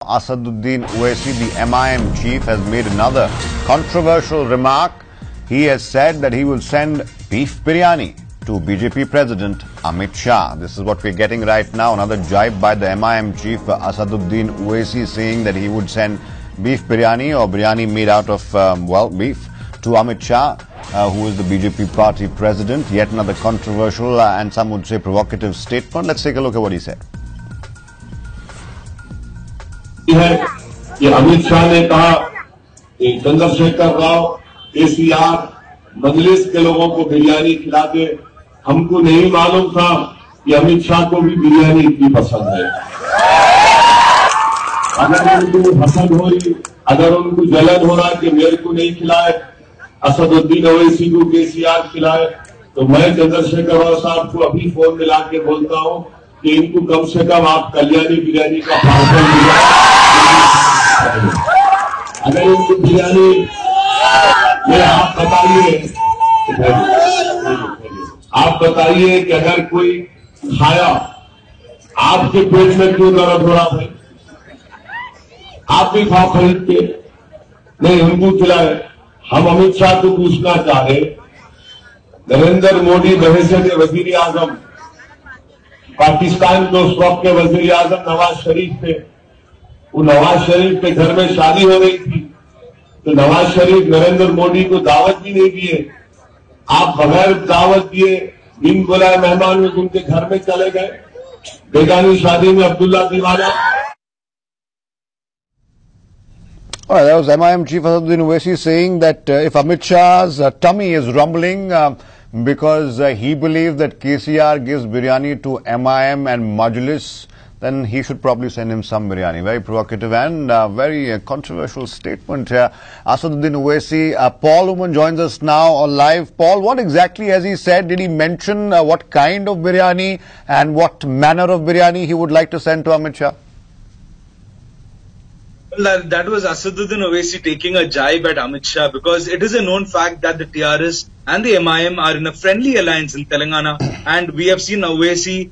Asaduddin Owaisi, the MIM chief, has made another controversial remark. He has said that he will send beef biryani to BJP President Amit Shah. This is what we're getting right now. Another jibe by the MIM chief Asaduddin Owaisi, saying that he would send beef biryani or biryani made out of, beef to Amit Shah, who is the BJP party president. Yet another controversial and some would say provocative statement. Let's take a look at what he said. Amit Shah ने कहा कि चंद्रशेखर राव केसीआर मजलिस के लोगों को बिरयानी खिला दे। हमको नहीं मालूम था कि अमित शाह को भी बिरयानी इतनी पसंद है। अगर उनको पसंद हो रही, अगर उनको जलन हो रहा कि मेरे को नहीं खिलाए, असदुद्दीन ओवैसी को केसीआर खिलाए, तो मैं चंद्रशेखर राव साहब को अभी फोन मिला के बोलता हूं कि इनको कम से कम आप कल्याणी बिरयानी का पार्सल दिया। अगर इनको बिरयानी में आप बताइए कि अगर कोई खाया, आपके पेट में क्यों दर्द हो रहा है? आप भी खाओ खरीद के, नहीं हमको खिलाए। हम अमित शाह को पूछना चाहे, नरेंद्र मोदी बहशत वजीर आजम, पाकिस्तान के उस वक्त के वजीर आजम नवाज शरीफ थे, वो नवाज शरीफ के घर में शादी हो रही थी, तो नवाज शरीफ नरेंद्र मोदी को दावत भी नहीं दिए। आप बगैर दावत दिए, बिन बुलाए मेहमान में उनके घर में चले गए, बेगानी शादी में अब्दुल्ला दीवाना। All right, that was MIM Chief Asaduddin Owaisi saying that if Amit Shah's tummy is rumbling because he believes that KCR gives biryani to MIM and Majlis, then he should probably send him some biryani. Very provocative and very controversial statement here. Asaduddin Owaisi. Paul Uman joins us now on live. Paul, what exactly has he said? Did he mention what kind of biryani and what manner of biryani he would like to send to Amit Shah? Well, that was Asaduddin Owaisi taking a jibe at Amit Shah, because it is a known fact that the TRS and the MIM are in a friendly alliance in Telangana, and we have seen Owaisi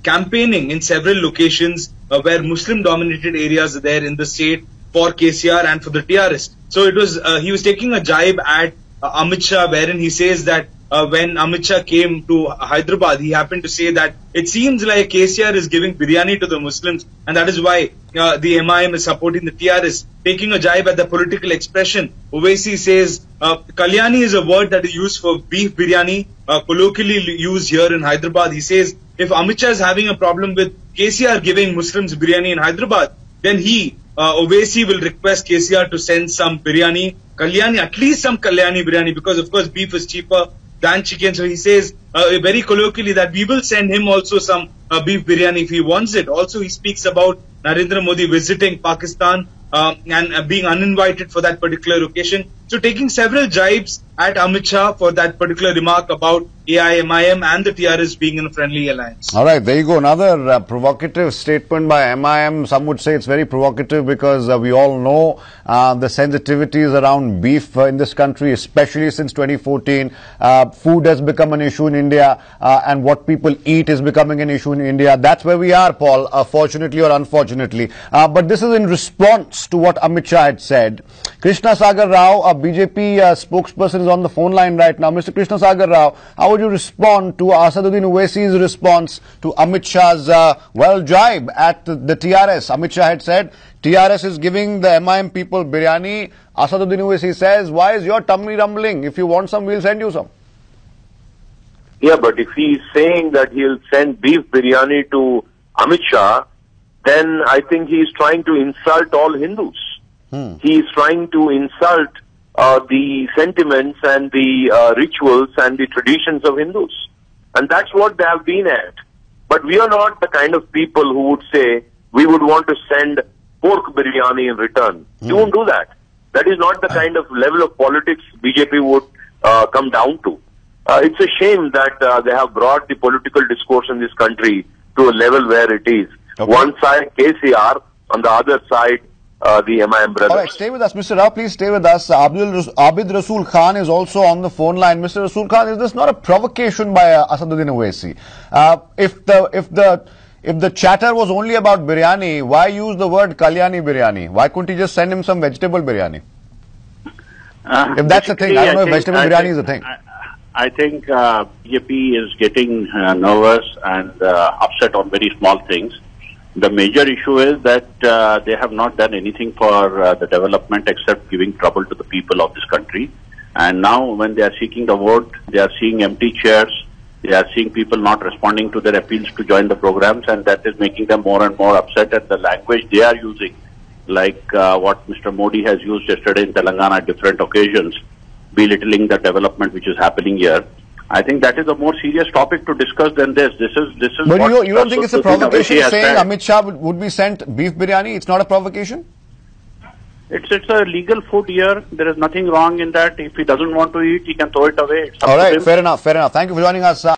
campaigning in several locations where Muslim-dominated areas are there in the state for KCR and for the TRS. So it was he was taking a jibe at Amit Shah, wherein he says that when Amit Shah came to Hyderabad, he happened to say that it seems like KCR is giving biryani to the Muslims, and that is why the MIM is supporting the TRS. Taking a jibe at the political expression, Owaisi says Kalyani is a word that is used for beef biryani, colloquially used here in Hyderabad. He says if Amit Shah is having a problem with KCR giving Muslims biryani in Hyderabad, then he, Owaisi, will request KCR to send some biryani, Kalyani, at least some Kalyani biryani, because of course beef is cheaper than chicken. So he says very colloquially that we will send him also some beef biryani if he wants it. Also, he speaks about Narendra Modi visiting Pakistan and being uninvited for that particular occasion. So taking several jibes at Amit Shah for that particular remark about AIMIM and the TRS being in a friendly alliance. All right, there you go. Another provocative statement by MIM. Some would say it's very provocative because we all know the sensitivities around beef in this country, especially since 2014. Food has become an issue in India and what people eat is becoming an issue in India. That's where we are, Paul, fortunately or unfortunately. But this is in response to what Amit Shah had said. Krishna Sagar Rao, a BJP spokesperson, is on the phone line right now. Mr. Krishna Sagar Rao, how would you respond to Asaduddin Owaisi's response to Amit Shah's, jibe at the TRS? Amit Shah had said, TRS is giving the MIM people biryani. Asaduddin Owaisi says, why is your tummy rumbling? If you want some, we'll send you some. Yeah, but if he's saying that he'll send beef biryani to Amit Shah, then I think he's trying to insult all Hindus. He is trying to insult the sentiments and the rituals and the traditions of Hindus. And that's what they have been at. But we are not the kind of people who would say we would want to send pork biryani in return. You won't do that. That is not the kind of level of politics BJP would come down to. It's a shame that they have brought the political discourse in this country to a level where it is. Okay. One side KCR, on the other side the MIM brothers. All right, stay with us. Mr. Rao, please stay with us. Abid Rasul Khan is also on the phone line. Mr. Rasul Khan, is this not a provocation by Asaduddin Owaisi? If if the chatter was only about biryani, why use the word Kalyani biryani? Why couldn't he just send him some vegetable biryani? If that's the thing, I don't know if vegetable biryani is the thing. I think BJP is getting nervous and upset on very small things. The major issue is that they have not done anything for the development except giving trouble to the people of this country. And now when they are seeking the vote, they are seeing empty chairs. They are seeing people not responding to their appeals to join the programs, and that is making them more and more upset at the language they are using, like what Mr. Modi has used yesterday in Telangana at different occasions, belittling the development which is happening here. I think that is a more serious topic to discuss than this. This is. But you don't think it's a provocation saying Amit Shah would be sent beef biryani? It's not a provocation? It's a legal food here. There is nothing wrong in that. If he doesn't want to eat, he can throw it away. All right, fair enough. Thank you for joining us.